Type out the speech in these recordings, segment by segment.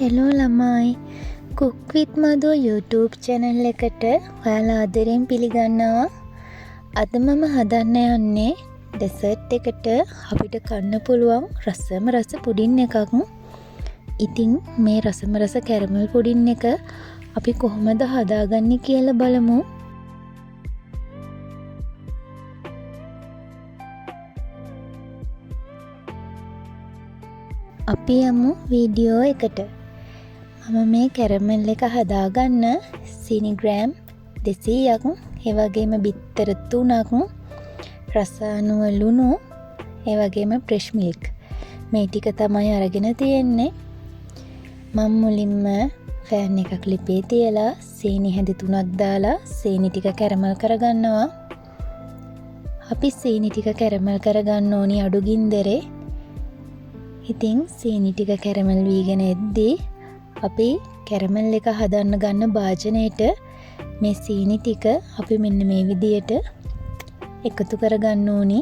Hello ළමයි Cook with Madhu YouTube channel එකට ඔයාලා ආදරෙන් පිළිගන්නවා. අද මම හදන්න යන්නේ dessert එකට අපිට කන්න පුළුවන් රසම රස පුඩින් එකක්. ඉතින් මේ රසම රස කැරමල් පුඩින් එක අපි කොහොමද හදාගන්නේ කියලා බලමු. අපි යමු වීඩියෝ එකට. මම මේ කැරමල් එක හදාගන්න සීනි ග්‍රෑම් 200ක්, ඒ වගේම බිත්තර 3ක්, රස අනුව ලුණු, ඒ වගේම ෆ්‍රෙෂ් මිල්ක් මේ ටික තමයි අරගෙන තියෙන්නේ. මම මුලින්ම ෆෑන් එකක් ලිපේ තියලා සීනි හැඳි 3ක් දාලා සීනි ටික කැරමල් කරගන්නවා. අපි සීනි ටික කැරමල් කරගන්න ඕනි අඩු ගින්දරේ. ඉතින් සීනි ටික කැරමල් වීගෙන එද්දී අපි කැරමල් එක හදන්න ගන්න භාජනයට මේ සීනි ටික අපි මෙන්න මේ විදියට එකතු කරගන්න ඕනි.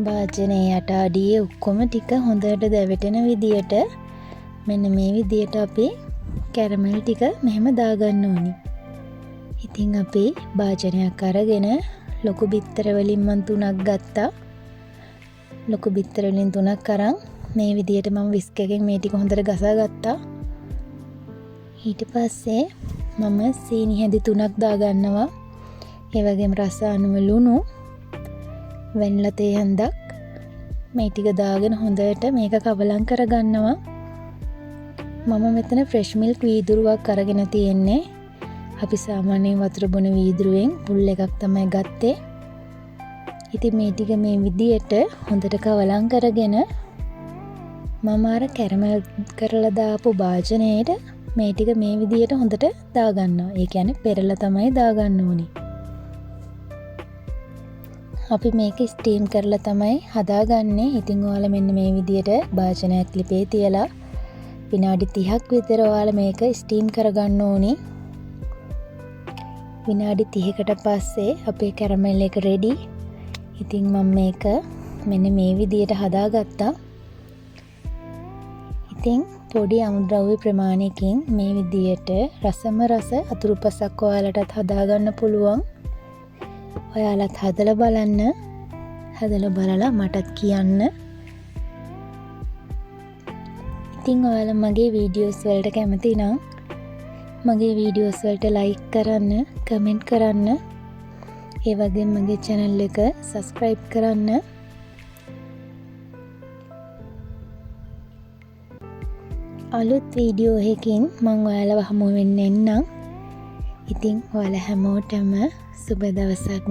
භාජනයේ යට අඩියේ ඔක්කොම ටික හොඳට දැවෙටෙන විදියට මෙන්න මේ විදියට අපි කැරමල් ටික මෙහෙම දාගන්න ඕනි. ඉතින් අපි භාජනයක් අරගෙන ලොකු බිත්තර වලින් මම 3ක් ගත්තා. ලොකු බිත්තර වලින් 3ක් අරන් මේ විදියට මම විස්ක් එකෙන් මේ ටික හොඳට ගසා ගත්තා. ඊට පස්සේ මම සීනි හැඳි 3ක් දා ගන්නවා. ඒ වගේම රස අනුව ලුණු, වෙනිලා තේ හඳක් මේ ටික දාගෙන හොඳට මේක කවලම් කරගන්නවා. මම මෙතන ෆ්‍රෙෂ් මිල්ක් වීදුරුවක් අරගෙන තියෙන්නේ. අපි සාමාන්‍යයෙන් වතුර බොන වීදුරුවෙන් පුල් එකක් තමයි ගත්තේ. ඉතින් මේ ටික මේ විදියට හොඳට කවලම් කරගෙන මම අර කැරමල් කරලා දාපු භාජනයේට මේ ටික මේ විදියට හොඳට දාගන්නවා. ඒ කියන්නේ පෙරලා තමයි දාගන්න ඕනි. අපි මේක ස්ටීම් කරලා තමයි හදාගන්නේ. ඉතින් ඔයාලා මෙන්න මේ විදියට භාජනයක් ලිපේ තියලා විනාඩි 30ක් විතර ඔයාලා මේක ස්ටීම් කරගන්න ඕනි. විනාඩි 30කට පස්සේ අපේ කැරමල් එක රෙඩි. ඉතින් මම මේක මෙන්න මේ විදියට හදාගත්තා. ඉතින් පොඩි අමුද්‍රව්‍ය ප්‍රමාණයකින් මේ විදියට රසම රස අතුරුපසක් ඔයාලටත් හදාගන්න පුළුවන්. ඔයාලත් හදලා බලන්න. හදලා බලලා මටත් කියන්න. ඉතින් ඔයාලා මගේ වීඩියෝස් වලට කැමති නම් මගේ වීඩියෝස් වලට ලයික් කරන්න, කමෙන්ට් කරන්න. ඒ වගේම මගේ channel එක subscribe කරන්න. අලුත් වීඩියෝ එකකින් මම ඔයාලව හමු වෙන්න එන්නම්. ඉතින් ඔයාලා හැමෝටම සුබ දවසක්.